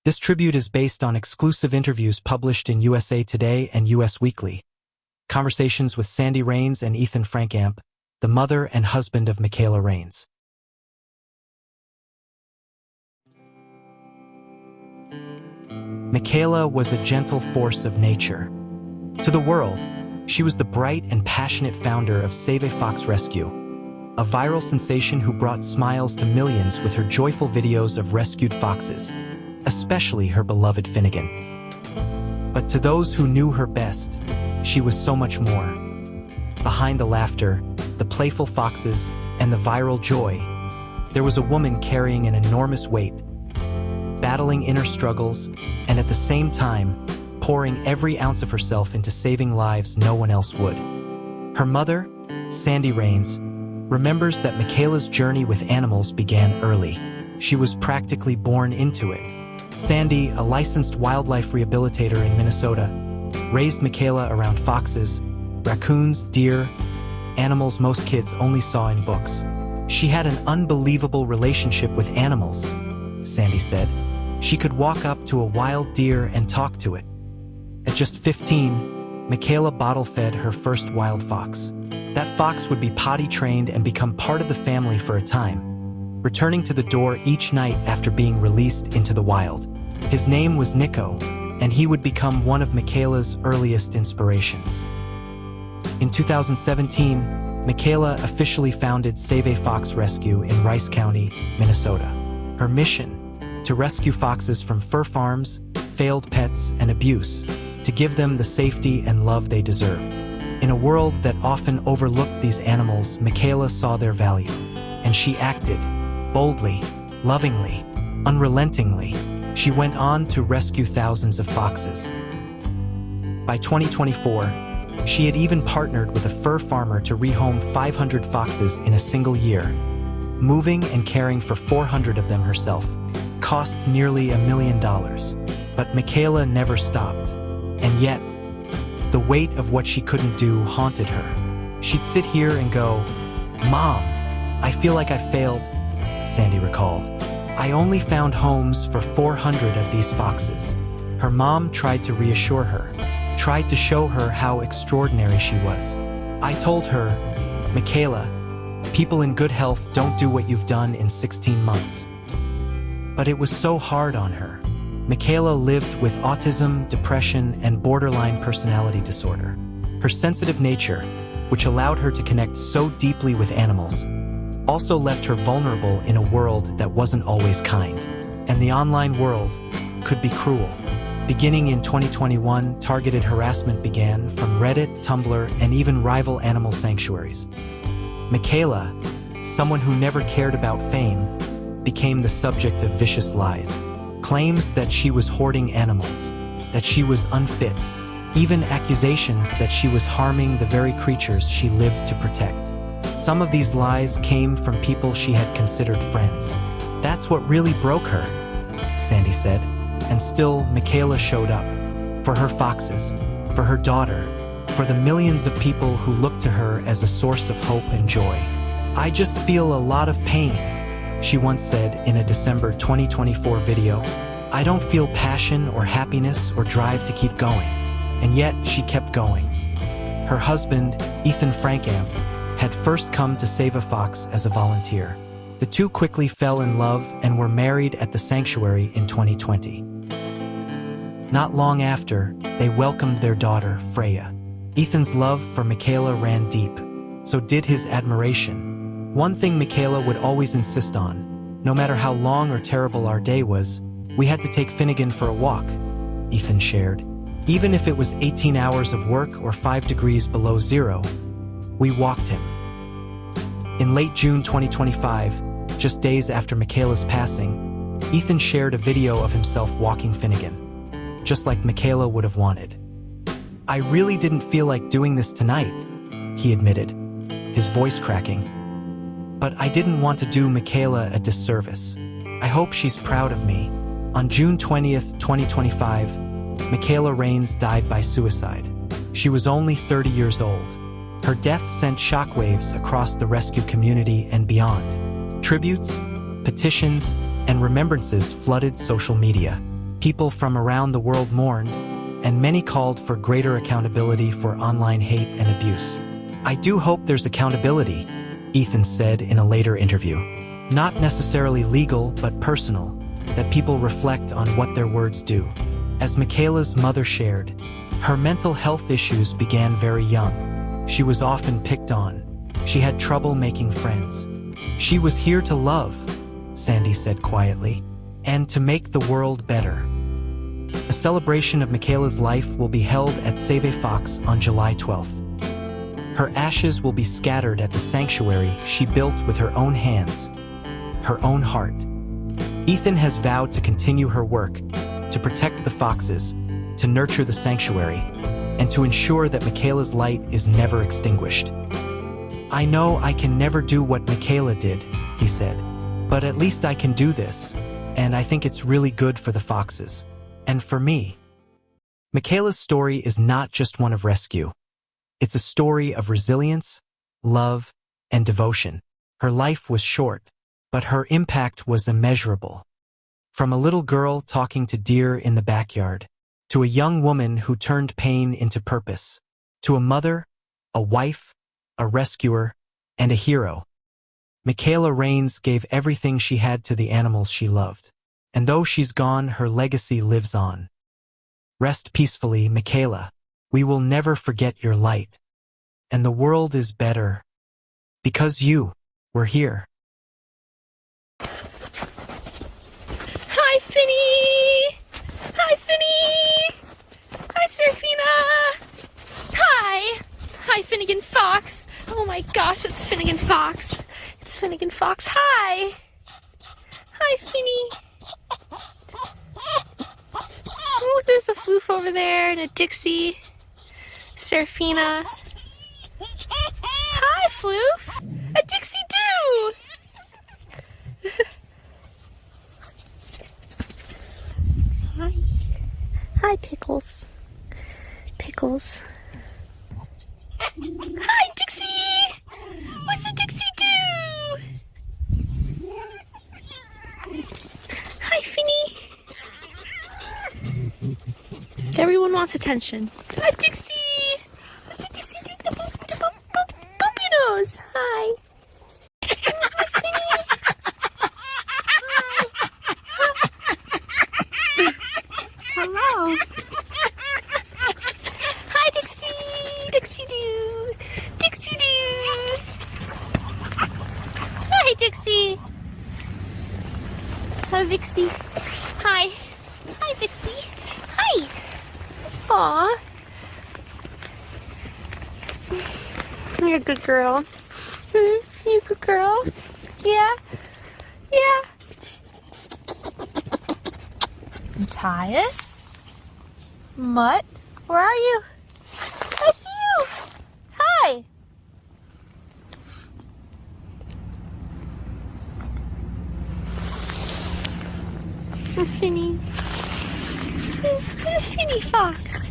This tribute is based on exclusive interviews published in USA Today and US Weekly. Conversations with Sandi Raines and Ethan Frankamp, the mother and husband of Mikayla Raines. Mikayla was a gentle force of nature. To the world, she was the bright and passionate founder of SaveAFox Rescue, a viral sensation who brought smiles to millions with her joyful videos of rescued foxes, especially her beloved Finnegan. But to those who knew her best, she was so much more. Behind the laughter, the playful foxes, and the viral joy, there was a woman carrying an enormous weight, battling inner struggles, and at the same time, pouring every ounce of herself into saving lives no one else would. Her mother, Sandi Raines, remembers that Mikayla's journey with animals began early. She was practically born into it. Sandi, a licensed wildlife rehabilitator in Minnesota, raised Mikayla around foxes, raccoons, deer, animals most kids only saw in books. She had an unbelievable relationship with animals, Sandi said. She could walk up to a wild deer and talk to it. At just 15, Mikayla bottle-fed her first wild fox. That fox would be potty-trained and become part of the family for a time, returning to the door each night after being released into the wild. His name was Nico, and he would become one of Mikayla's earliest inspirations. In 2017, Mikayla officially founded SaveAFox Rescue in Rice County, Minnesota. Her mission: to rescue foxes from fur farms, failed pets, and abuse, to give them the safety and love they deserved. In a world that often overlooked these animals, Mikayla saw their value, and she acted boldly, lovingly, unrelentingly. She went on to rescue thousands of foxes. By 2024, she had even partnered with a fur farmer to rehome 500 foxes in a single year, moving and caring for 400 of them herself. Cost nearly $1 million. But Mikayla never stopped. And yet, the weight of what she couldn't do haunted her. She'd sit here and go, "Mom, I feel like I failed," Sandi recalled. "I only found homes for 400 of these foxes." Her mom tried to reassure her, tried to show her how extraordinary she was. "I told her, Mikayla, people in good health don't do what you've done in 16 months. But it was so hard on her." Mikayla lived with autism, depression, and borderline personality disorder. Her sensitive nature, which allowed her to connect so deeply with animals, also left her vulnerable in a world that wasn't always kind. And the online world could be cruel. Beginning in 2021, targeted harassment began from Reddit, Tumblr, and even rival animal sanctuaries. Mikayla, someone who never cared about fame, became the subject of vicious lies. Claims that she was hoarding animals, that she was unfit, even accusations that she was harming the very creatures she lived to protect. Some of these lies came from people she had considered friends. "That's what really broke her," Sandi said. And still, Mikayla showed up. For her foxes, for her daughter, for the millions of people who looked to her as a source of hope and joy. "I just feel a lot of pain," she once said in a December 2024 video. "I don't feel passion or happiness or drive to keep going." And yet, she kept going. Her husband, Ethan Frankamp, had first come to SaveAFox as a volunteer. The two quickly fell in love and were married at the sanctuary in 2020. Not long after, they welcomed their daughter, Freya. Ethan's love for Mikayla ran deep. So did his admiration. One thing Mikayla would always insist on, no matter how long or terrible our day was, we had to take Finnegan for a walk, Ethan shared. Even if it was 18 hours of work or 5 degrees below zero, we walked him. In late June 2025, just days after Mikayla's passing, Ethan shared a video of himself walking Finnegan, just like Mikayla would have wanted. "I really didn't feel like doing this tonight," he admitted, his voice cracking. "But I didn't want to do Mikayla a disservice. I hope she's proud of me." On June 20th, 2025, Mikayla Raines died by suicide. She was only 30 years old. Her death sent shockwaves across the rescue community and beyond. Tributes, petitions, and remembrances flooded social media. People from around the world mourned, and many called for greater accountability for online hate and abuse. "I do hope there's accountability," Ethan said in a later interview. "Not necessarily legal, but personal, that people reflect on what their words do." As Mikayla's mother shared, her mental health issues began very young. She was often picked on. She had trouble making friends. "She was here to love," Sandi said quietly, "and to make the world better." A celebration of Mikayla's life will be held at SaveAFox on July 12th. Her ashes will be scattered at the sanctuary she built with her own hands, her own heart. Ethan has vowed to continue her work, to protect the foxes, to nurture the sanctuary, and to ensure that Mikayla's light is never extinguished. "I know I can never do what Mikayla did," he said, "but at least I can do this, and I think it's really good for the foxes. And for me." Mikayla's story is not just one of rescue. It's a story of resilience, love, and devotion. Her life was short, but her impact was immeasurable. From a little girl talking to deer in the backyard, to a young woman who turned pain into purpose, to a mother, a wife, a rescuer, and a hero, Mikayla Raines gave everything she had to the animals she loved. And though she's gone, her legacy lives on. Rest peacefully, Mikayla. We will never forget your light. And the world is better because you were here. Hi, Finny! Hi, Finny! Hi, Serafina! Hi! Hi, Finnegan Fox! Oh my gosh, it's Finnegan Fox! It's Finnegan Fox! Hi! Hi, Finny! Oh, there's a floof over there and a Dixie. Serafina. Hi, floof! A Dixie do! Hi. Hi, Pickles. Pickles. Hi, Dixie! What's the Dixie do? Hi, Finny. Everyone wants attention. Hi, Dixie! What's the Dixie do? The boopy nose. Hi. Hi, Finny. Hi. Hello. Hi, Dixie. Dixie do. Dixie do. Hi, Dixie. Hi, Vixie. Hi. Hi, Vixie. Hi. Aw. You're a good girl. You a good girl? Yeah? Yeah. Matthias? Mutt? Where are you? I see you. Hi. Finny. Finny Fox.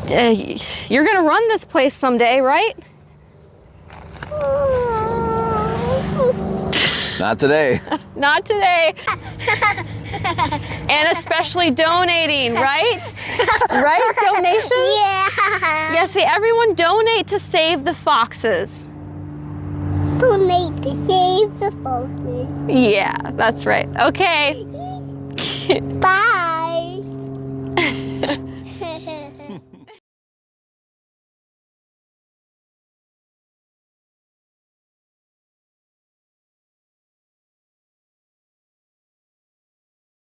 You're gonna run this place someday, right? Not today. Not today. And especially donating, right? Right? Donation? Yeah. Yeah, see, everyone donate to Save the Foxes. Donate to Save the Foxes. Yeah, that's right. Okay. Bye.